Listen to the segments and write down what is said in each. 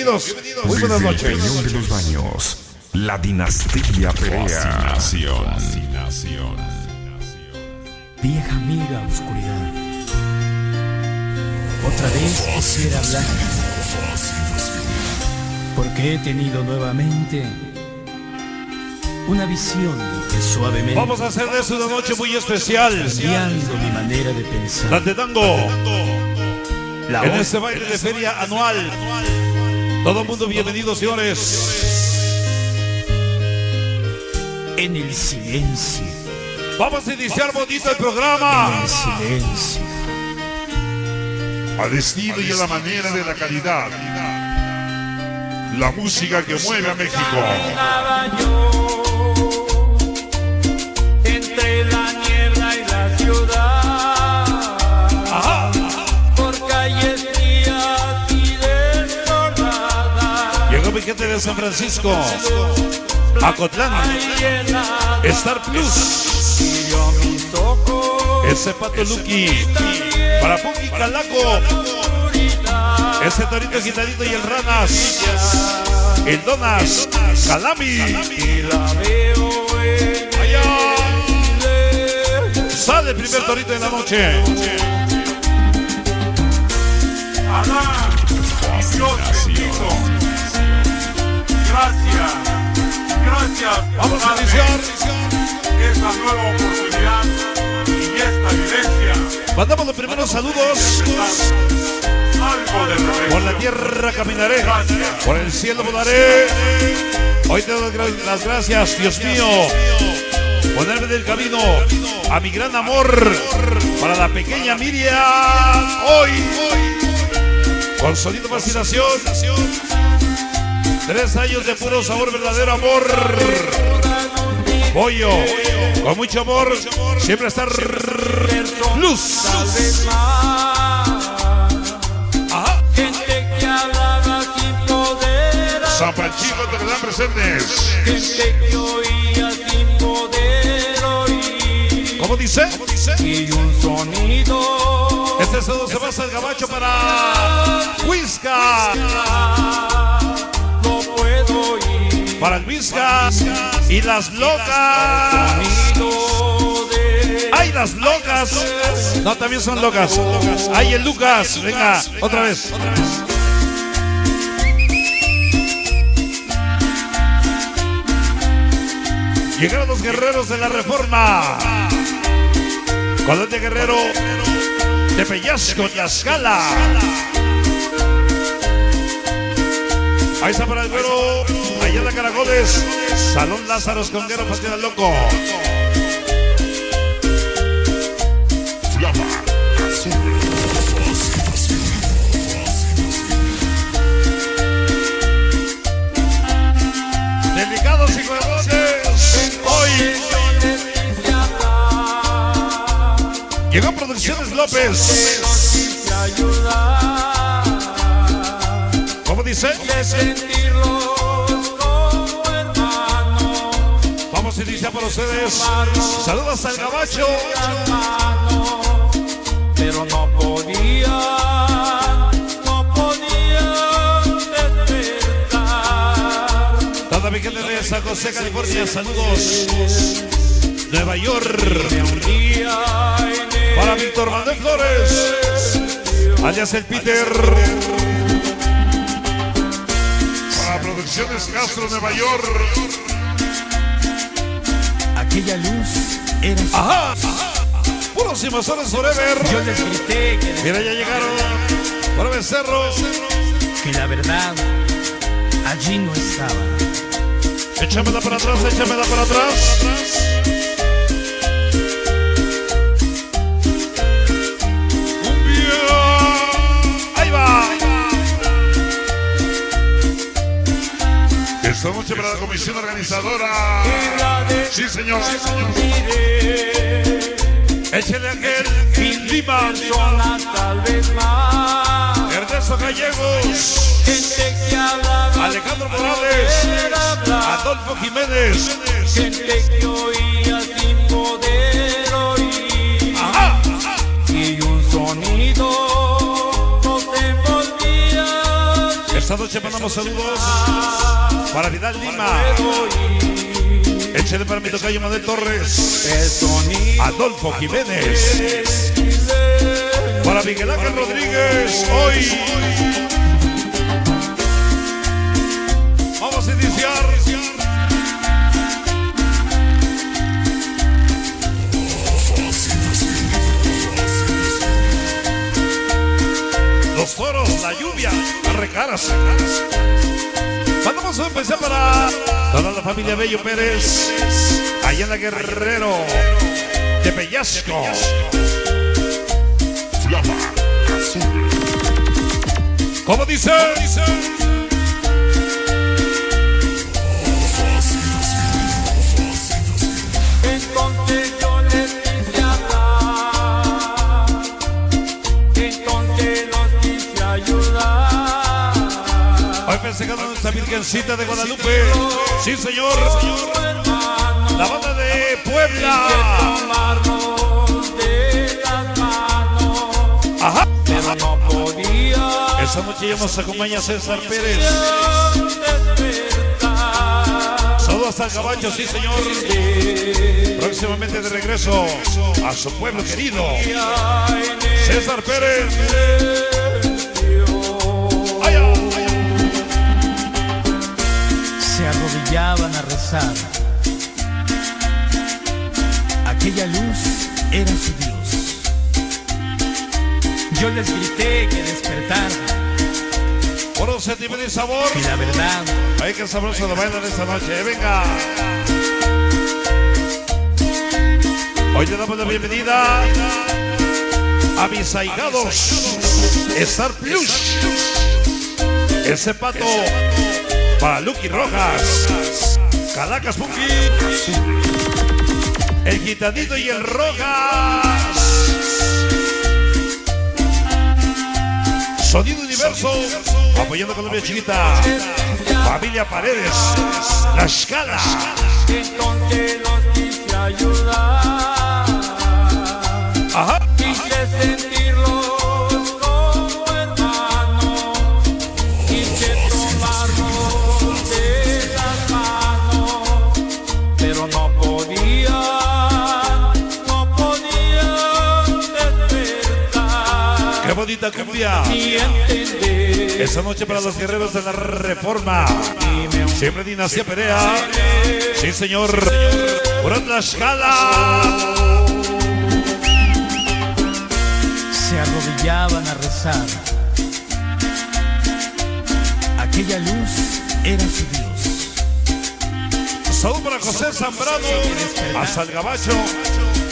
Bienvenidos. Muy buenas noches. Peñón de los Baños, la dinastía Perea. Fascinación. Vieja amiga oscuridad, otra vez quisiera hablar, porque he tenido nuevamente una visión que suavemente Vamos a hacer de eso una noche muy especial. cambiando mi manera de pensar. La de tango. La En otra este baile de feria anual. Todo el mundo bienvenido, señores. en el silencio, Vamos a iniciar bonito el programa. en el silencio. Al estilo y a la manera de la calidad. La música que mueve a México. Entre la niebla y la ciudad, Ajá. por calles frías y desoladas, Llegó mi gente de San Francisco, Acotlán, Star Plus, hirió mis ojos, ese Pato Lucky, para Puki Calaco, ese Torito Gitanito y el Ranas, el Donas, Calami, y la veo en allá. el Sale el primer torito de la noche. Adán, Dios bendito. Gracias Vamos por a darme iniciar. esta nueva oportunidad y esta vivencia. Mandamos los primeros saludos. Algo de Por la reflexión. tierra caminaré, por el cielo volaré. Hoy te doy las gracias, Dios mío, ponerme del camino a mi gran amor para la pequeña Miriam. Hoy, con sonido fascinación, 3 años de puro sabor, verdadero amor. Pollo, con mucho amor, siempre estar luz. Ajá. gente que hablaba sin poder San Panchito te dan presentes. gente que oía sin poder oír, ¿Cómo dice? y un sonido Este saludo se basa el gabacho para Huizca, no puedo oír, para el Huizca y las locas. sonido de ¡Ay, las locas! No, también son locas. ¡Ay, el Lucas! Venga, otra vez. Llegaron los guerreros de la Reforma. Colonia Guerrero de Peñasco, Tlaxcala. Ahí está para el güero. Allá de Caracoles. Salón Lázaro Esconguero, Fastidio Loco. Delicados y huevones. Hoy llegó Producciones López. ¿Cómo dice? de sentirlos como hermanos, Vamos a iniciar por ustedes. Saludos al gabacho. pero no podían despertar. Toda mi gente de San José, California. Saludos. Nueva York. Un día en el Para Víctor Manuel Flores. Alias el Peter. Para Producciones Castro, Nueva York. Aquella luz era Ajá. Puros invasores forever. yo les grité Mira, ya llegaron. Por Becerro. que la verdad allí no estaba. Échamela para atrás, échamela para atrás. Ahí va. Esta noche para la comisión organizadora. Sí, señor. Échale aquel Lima. tal vez más, Ernesto Gallegos. gente que hablaba Alejandro Morales. Adolfo Jiménez. gente que oía sin poder oír, Ajá. y un sonido nos envolvía. Esta noche mandamos saludos para Vidal Lima. Échale para mi tocayo Manuel Torres. Adolfo Jiménez. Para Miguel Ángel Rodríguez. Hoy vamos a iniciar. Los toros, la lluvia, las recaras. Mandamos un empezar para toda la familia Bello Pérez, allá en la Guerrero de Pellasco. Flama azul. ¿Cómo dice? Entonces yo les quise hablar, entonces los quise ayudar. Hoy festejando a nuestra Virgencita de Guadalupe. Sí, señor. La banda de Puebla. Tomarnos de las manos, Ajá. pero no podía. Esta noche ya nos acompaña César Pérez. Saludos hasta el Gabacho, sí, señor. Próximamente de regreso a su pueblo querido. César Pérez. Ay, ay, ay. Se arrodillaban a rezar. Aquella luz era su Dios. Yo les grité que despertaran. Puro sentimiento y sabor. Y la verdad, Ay, qué sabroso lo bailan esta noche. Venga. Hoy le damos la bienvenida a mis ahijados Star Plus. Ese pato para Lucky Rojas, Calacas Punky, el Gitanito y el Rojas. Sonido Universo, apoyando a Colombia Chiquita. Familia Paredes, La Escala. Entonces los quise ayudar. Ajá. Quise sentirlos como hermanos, quise tomarlos de las manos, pero no podían despertar. Qué bonita cumbia. Ni entender. Esta noche para los guerreros de la Reforma. Siempre Dinastía Perea. Sí, señor. Por La Escala. se arrodillaban a rezar. Aquella luz era su Dios. Saludos para José Zambrano, hasta el Gabacho,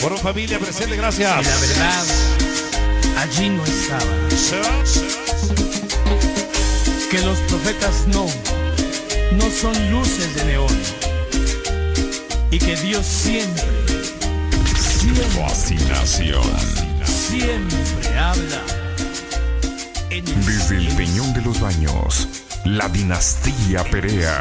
por familia presente, gracias. Y la verdad, allí no estaba. Que los profetas no son luces de neón. Y que Dios siempre habla en Desde el Peñón de los Baños, la dinastía Perea.